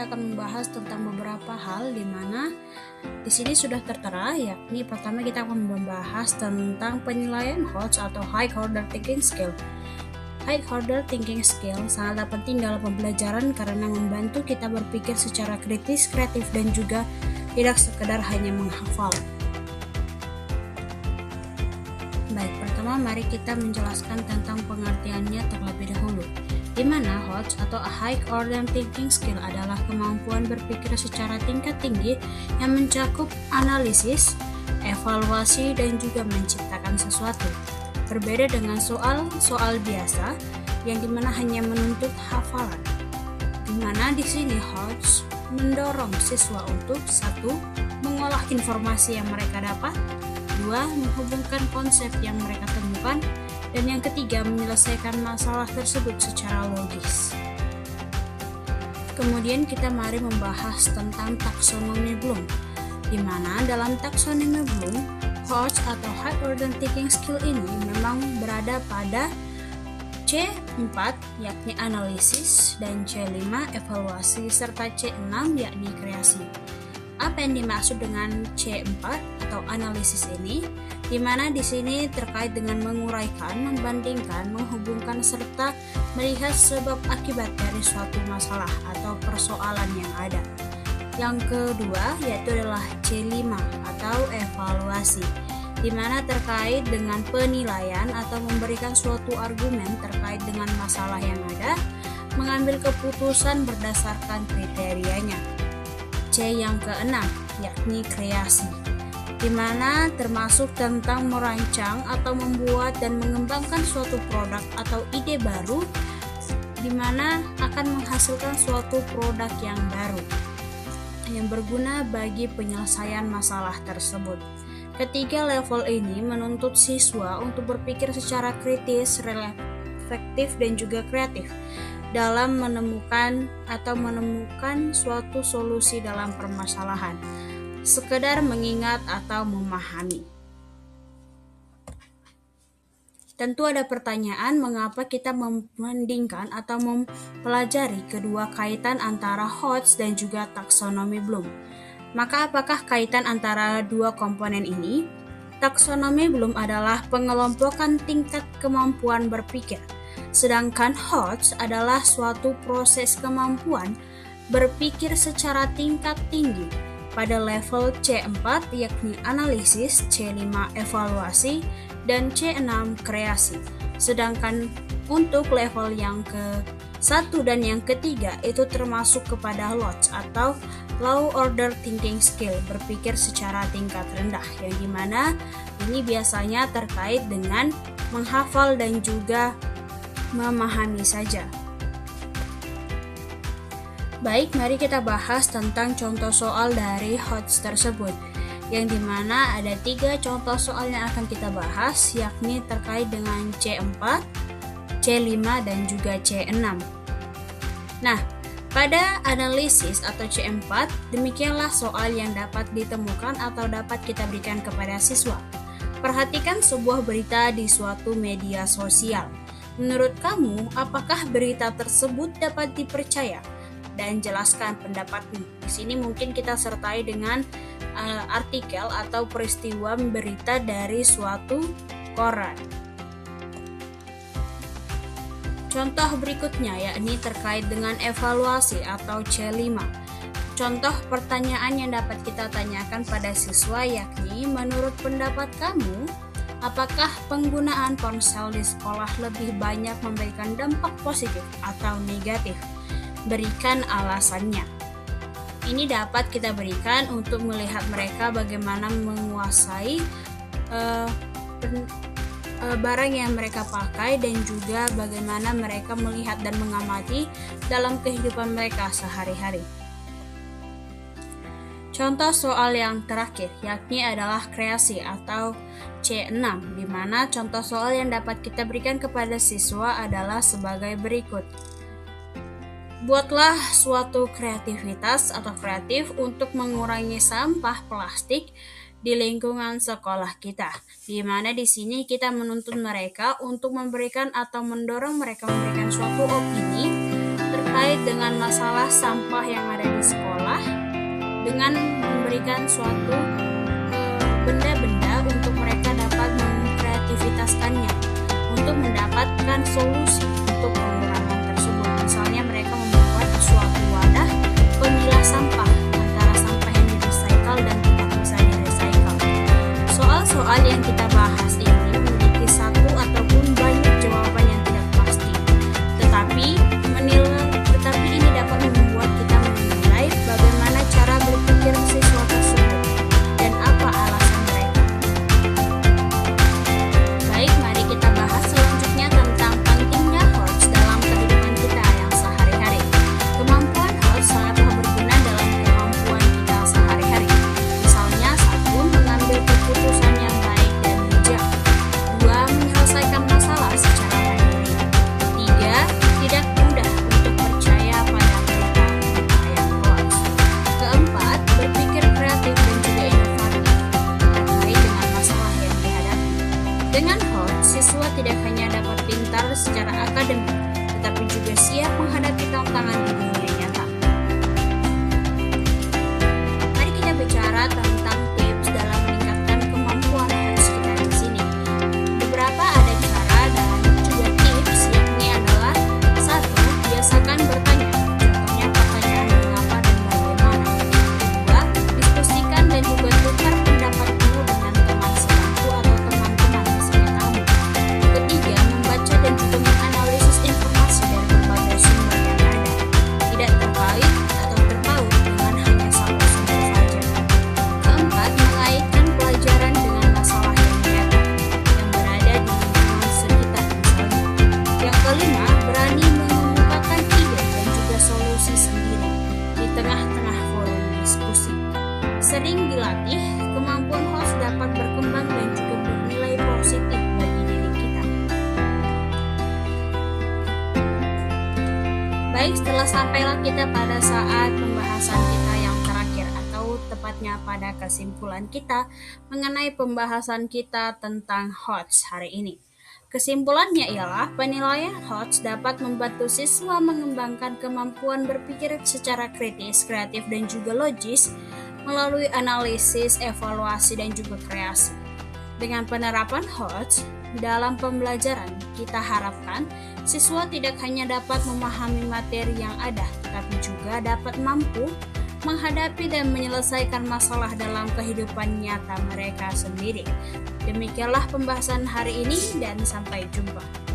kita akan membahas tentang beberapa hal di mana di sini sudah tertera, yakni pertama kita akan membahas tentang penilaian HOTS atau High Order Thinking Skill. High Order Thinking Skill sangatlah penting dalam pembelajaran karena membantu kita berpikir secara kritis, kreatif, dan juga tidak sekedar hanya menghafal. Baik, pertama mari kita menjelaskan tentang pengertiannya terlebih dahulu. Di mana HOTS atau High Order Thinking Skill adalah kemampuan berpikir secara tingkat tinggi yang mencakup analisis, evaluasi, dan juga menciptakan sesuatu. Berbeda dengan soal biasa yang dimana hanya menuntut hafalan. Di mana di sini HOTS mendorong siswa untuk 1. Mengolah informasi yang mereka dapat, 2. Menghubungkan konsep yang mereka temukan, dan yang ketiga, menyelesaikan masalah tersebut secara logis. Kemudian kita mari membahas tentang taksonomi Bloom, di mana dalam taksonomi Bloom, HOTS atau High Order Thinking Skill ini memang berada pada C4 yakni analisis dan C5 evaluasi serta C6 yakni kreasi. Apa yang dimaksud dengan C4 atau analisis ini? Di mana di sini terkait dengan menguraikan, membandingkan, menghubungkan serta melihat sebab akibat dari suatu masalah atau persoalan yang ada. Yang kedua yaitu adalah C5 atau evaluasi, di mana terkait dengan penilaian atau memberikan suatu argumen terkait dengan masalah yang ada, mengambil keputusan berdasarkan kriterianya. C yang keenam yakni kreasi, di mana termasuk tentang merancang atau membuat dan mengembangkan suatu produk atau ide baru, di mana akan menghasilkan suatu produk yang baru yang berguna bagi penyelesaian masalah tersebut. Ketiga level ini menuntut siswa untuk berpikir secara kritis, reflektif, dan juga kreatif dalam menemukan suatu solusi dalam permasalahan, sekedar mengingat atau memahami. Tentu ada pertanyaan mengapa kita membandingkan atau mempelajari kedua kaitan antara HOTS dan juga taksonomi Bloom. Maka apakah kaitan antara dua komponen ini? Taksonomi Bloom adalah pengelompokan tingkat kemampuan berpikir, sedangkan HOTS adalah suatu proses kemampuan berpikir secara tingkat tinggi pada level C4 yakni analisis, C5 evaluasi, dan C6 kreasi. Sedangkan untuk level yang ke-1 dan yang ketiga itu termasuk kepada LOTS atau Low Order Thinking Skill, berpikir secara tingkat rendah, yang dimana ini biasanya terkait dengan menghafal dan juga memahami saja. Baik, mari kita bahas tentang contoh soal dari HOTS tersebut, yang dimana ada 3 contoh soal yang akan kita bahas, yakni terkait dengan C4, C5, dan juga C6. Nah, pada analisis atau C4, demikianlah soal yang dapat ditemukan atau dapat kita berikan kepada siswa. Perhatikan sebuah berita di suatu media sosial. Menurut kamu, apakah berita tersebut dapat dipercaya? Dan jelaskan pendapatmu. Di sini mungkin kita sertai dengan artikel atau peristiwa berita dari suatu koran. Contoh berikutnya yakni terkait dengan evaluasi atau C5. Contoh pertanyaan yang dapat kita tanyakan pada siswa yakni, menurut pendapat kamu, apakah penggunaan ponsel di sekolah lebih banyak memberikan dampak positif atau negatif? Berikan alasannya. Ini dapat kita berikan untuk melihat mereka bagaimana menguasai barang yang mereka pakai dan juga bagaimana mereka melihat dan mengamati dalam kehidupan mereka sehari-hari. Contoh soal yang terakhir yakni adalah kreasi atau C6, di mana contoh soal yang dapat kita berikan kepada siswa adalah sebagai berikut. Buatlah suatu kreativitas atau kreatif untuk mengurangi sampah plastik di lingkungan sekolah kita, di mana di sini kita menuntut mereka untuk memberikan atau mendorong mereka memberikan suatu opini terkait dengan masalah sampah yang ada di sekolah dengan memberikan suatu benda-benda untuk mereka dapat mengkreativitaskannya untuk mendapatkan solusi untuk pengurangan tersebut. Misalnya mereka membuat suatu wadah pemilah sampah antara sampah yang di-recycle dan tidak bisa di-recycle. Soal-soal yang kita bahas ini memiliki satu ataupun banyak jawaban yang tidak pasti, tetapi ini dapat membuat kita menilai bagaimana cara berpikir siswa tersebut dan apa alasan mereka. Baik, mari kita bahas selanjutnya tentang pentingnya HOTS dalam kehidupan kita yang sehari-hari. Kemampuan HOTS sangatlah berguna dalam kemampuan kita sehari-hari. Misalnya, 1. Mengambil keputusan yang baik dan bijak. 2. Menyelesaikan masalah secara mandiri. 3. Tidak mudah untuk percaya pada berita yang hoax. 4. Berpikir kreatif dan juga inovatif terkait dengan masalah yang dihadapi. Dengan HOTS, siswa tidak hanya dapat pintar secara akademik, tetapi juga siap menghadapi tantangan di dunia nyata. Mari kita bicara tentang tips dalam meningkatkan kemampuan HOTS kita di sini. Beberapa ada cara dan juga tips, yakni adalah 1. Biasakan bertanya. Contohnya pertanyaan mengapa dan bagaimana. 2. Diskusikan dan juga tukar pendapatmu dengan teman sebangku atau teman-teman misalnya kamu. 3. Membaca dan juga menganalisis informasi dari berbagai sumber yang ada, tidak terkait atau terpaut dengan hanya satu sumber saja. 4. Mengaitkan pelajaran dengan masalah yang nyata yang berada di lingkungan sekitar misalnya. Yang 5. Berani mengemukakan ide dan juga solusi sendiri di tengah-tengah forum diskusi. Sering dilatih, kemampuan HOTS dapat berkembang dan juga bernilai positif bagi diri kita. Baik, setelah sampailah kita pada saat pembahasan kita yang terakhir, atau tepatnya pada kesimpulan kita mengenai pembahasan kita tentang HOTS hari ini. Kesimpulannya ialah penilaian HOTS dapat membantu siswa mengembangkan kemampuan berpikir secara kritis, kreatif, dan juga logis melalui analisis, evaluasi, dan juga kreasi. Dengan penerapan HOTS dalam pembelajaran, kita harapkan siswa tidak hanya dapat memahami materi yang ada, tetapi juga dapat mampu menghadapi dan menyelesaikan masalah dalam kehidupan nyata mereka sendiri. Demikianlah pembahasan hari ini dan sampai jumpa.